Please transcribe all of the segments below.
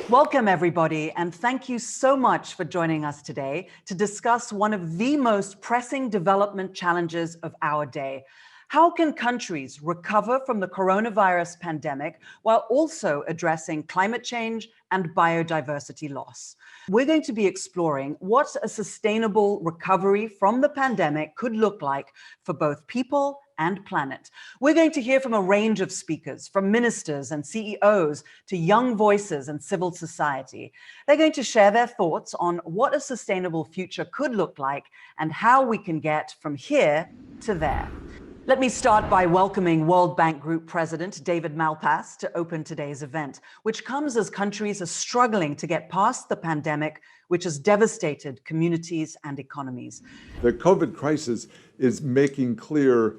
Welcome, everybody, and thank you so much for joining us today to discuss one of the most pressing development challenges of our day. How can countries recover from the coronavirus pandemic while also addressing climate change and biodiversity loss? We're going to be exploring what a sustainable recovery from the pandemic could look like for both people and planet. We're going to hear from a range of speakers, from ministers and CEOs to young voices and civil society. They're going to share their thoughts on what a sustainable future could look like and how we can get from here to there. Let me start by welcoming World Bank Group President David Malpass to open today's event, which comes as countries are struggling to get past the pandemic, which has devastated communities and economies. The COVID crisis is making clear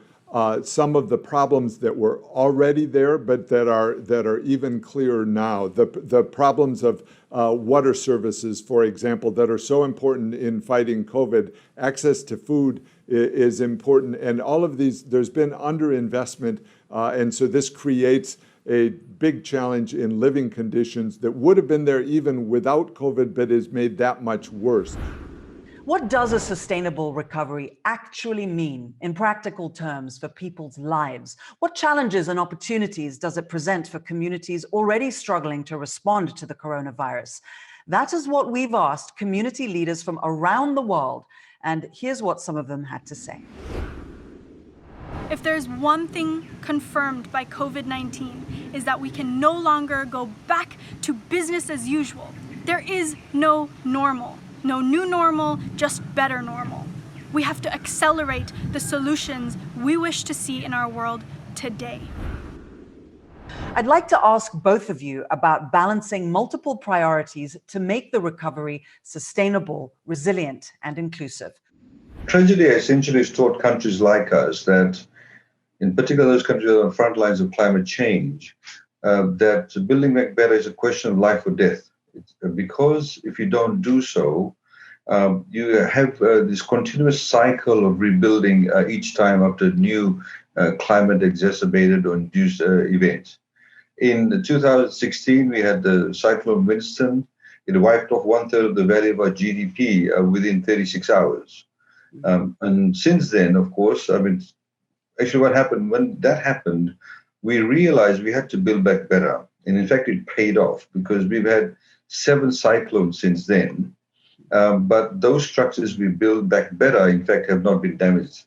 some of the problems that were already there, but that are even clearer now. The problems of water services, for example, that are so important in fighting COVID. Access to food is important, and all of these, there's been underinvestment, and so this creates a big challenge in living conditions that would have been there even without COVID, but is made that much worse. What does a sustainable recovery actually mean in practical terms for people's lives? What challenges and opportunities does it present for communities already struggling to respond to the coronavirus? That is what we've asked community leaders from around the world, and here's what some of them had to say. If there's one thing confirmed by COVID-19 is that we can no longer go back to business as usual. There is no normal. No new normal, just better normal. We have to accelerate the solutions we wish to see in our world today. I'd like to ask both of you about balancing multiple priorities to make the recovery sustainable, resilient, and inclusive. Tragedy essentially has taught countries like us that, in particular those countries on the front lines of climate change, that building back better is a question of life or death. Because if you don't do so, you have this continuous cycle of rebuilding each time after new climate exacerbated or induced events. In 2016, we had the Cyclone Winston. It wiped off 1/3 of the value of our GDP within 36 hours. And since then, of course, actually what happened, when that happened, we realized we had to build back better. And in fact, it paid off because we've had 7 cyclones since then. But those structures we build back better, in fact, have not been damaged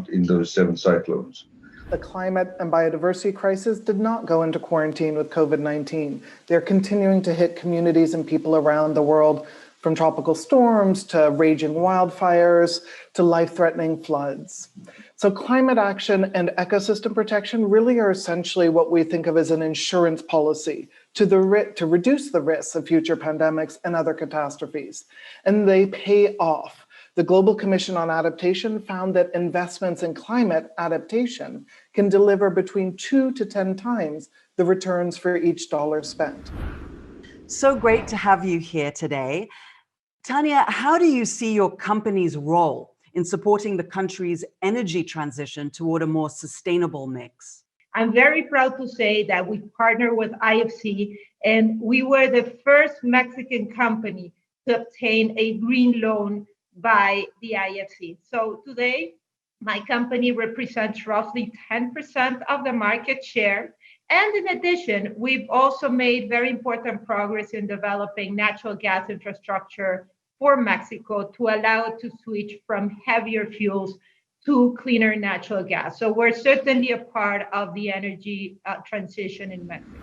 in those 7 cyclones. The climate and biodiversity crisis did not go into quarantine with COVID-19. They're continuing to hit communities and people around the world, from tropical storms to raging wildfires to life-threatening floods. So climate action and ecosystem protection really are essentially what we think of as an insurance policy to reduce the risks of future pandemics and other catastrophes. And they pay off. The Global Commission on Adaptation found that investments in climate adaptation can deliver between 2 to 10 times the returns for each dollar spent. So great to have you here today. Tanya, how do you see your company's role in supporting the country's energy transition toward a more sustainable mix? I'm very proud to say that we partnered with IFC, and we were the first Mexican company to obtain a green loan by the IFC. So today, my company represents roughly 10% of the market share. And in addition, we've also made very important progress in developing natural gas infrastructure for Mexico to allow it to switch from heavier fuels to cleaner natural gas. So we're certainly a part of the energy transition in Mexico.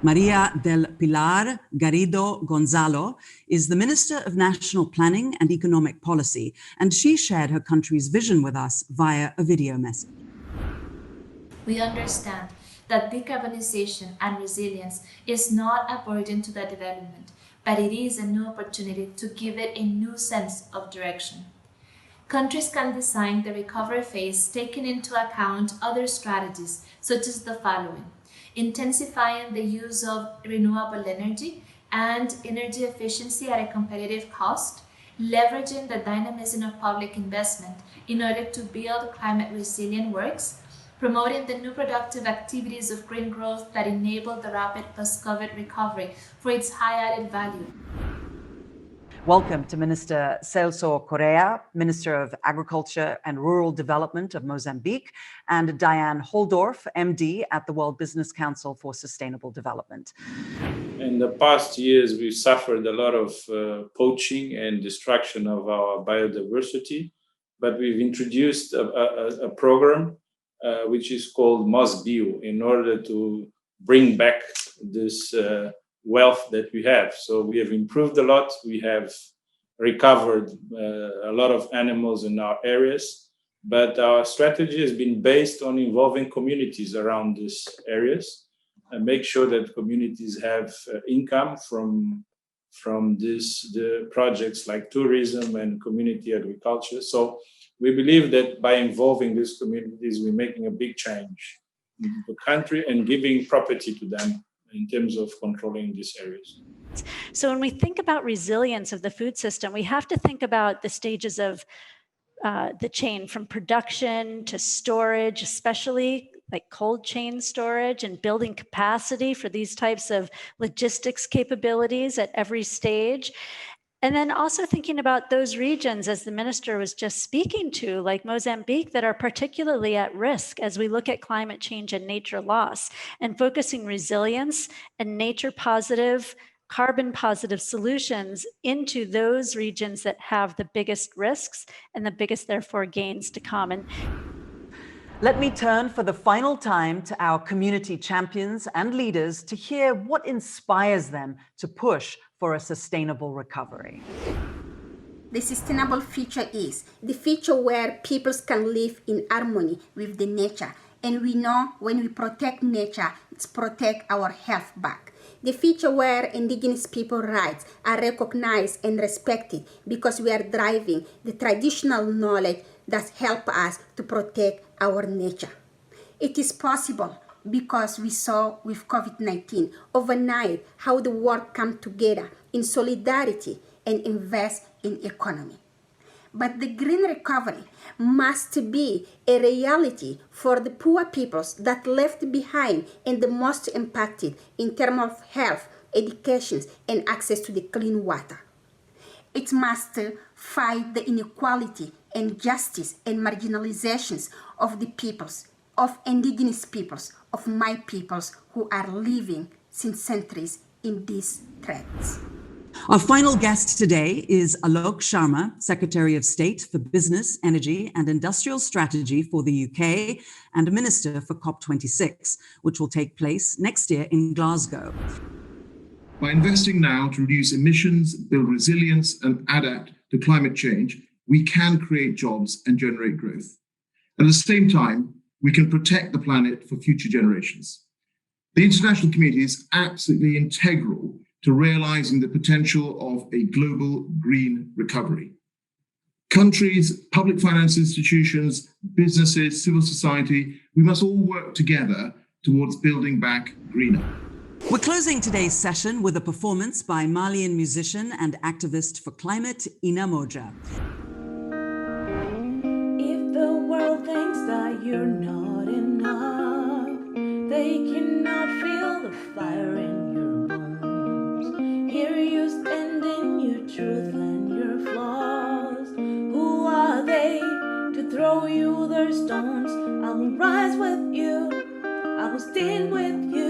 Maria del Pilar Garrido Gonzalo is the Minister of National Planning and Economic Policy, and she shared her country's vision with us via a video message. We understand that decarbonization and resilience is not a burden to the development, but it is a new opportunity to give it a new sense of direction. Countries can design the recovery phase taking into account other strategies, such as the following: intensifying the use of renewable energy and energy efficiency at a competitive cost, leveraging the dynamism of public investment in order to build climate resilient works, promoting the new productive activities of green growth that enable the rapid post-COVID recovery for its high added value. Welcome to Minister Celso Correa, Minister of Agriculture and Rural Development of Mozambique, and Diane Holdorf, MD at the World Business Council for Sustainable Development. In the past years, we've suffered a lot of poaching and destruction of our biodiversity, but we've introduced a program which is called MozBio in order to bring back this wealth that we have. So we have improved a lot. We have recovered a lot of animals in our areas, but our strategy has been based on involving communities around these areas and make sure that communities have income from the projects like tourism and community agriculture. So we believe that by involving these communities, we're making a big change in the country and giving property to them in terms of controlling these areas. So when we think about resilience of the food system, we have to think about the stages of the chain from production to storage, especially like cold chain storage and building capacity for these types of logistics capabilities at every stage. And then also thinking about those regions, as the minister was just speaking to, like Mozambique, that are particularly at risk as we look at climate change and nature loss, and focusing resilience and nature positive, carbon positive solutions into those regions that have the biggest risks and the biggest, therefore, gains to come. And let me turn for the final time to our community champions and leaders to hear what inspires them to push for a sustainable recovery. The sustainable future is the future where peoples can live in harmony with the nature. And we know when we protect nature, it's protect our health back. The future where Indigenous people rights are recognized and respected because we are driving the traditional knowledge that help us to protect our nature. It is possible because we saw with COVID-19 overnight how the world come together in solidarity and invest in economy. But the green recovery must be a reality for the poor peoples that left behind and the most impacted in terms of health, education, and access to the clean water. It must fight the inequality and justice and marginalizations of the peoples, of Indigenous peoples, of my peoples who are living since centuries in these threats. Our final guest today is Alok Sharma, Secretary of State for Business, Energy and Industrial Strategy for the UK and Minister for COP26, which will take place next year in Glasgow. By investing now to reduce emissions, build resilience and adapt to climate change, we can create jobs and generate growth. At the same time, we can protect the planet for future generations. The international community is absolutely integral to realizing the potential of a global green recovery. Countries, public finance institutions, businesses, civil society, we must all work together towards building back greener. We're closing today's session with a performance by Malian musician and activist for climate, Ina Moja. If the world thinks that you're not enough, they cannot feel the fire in your bones. Here you stand in your truth and your flaws. Who are they to throw you their stones? I will rise with you, I will stand with you.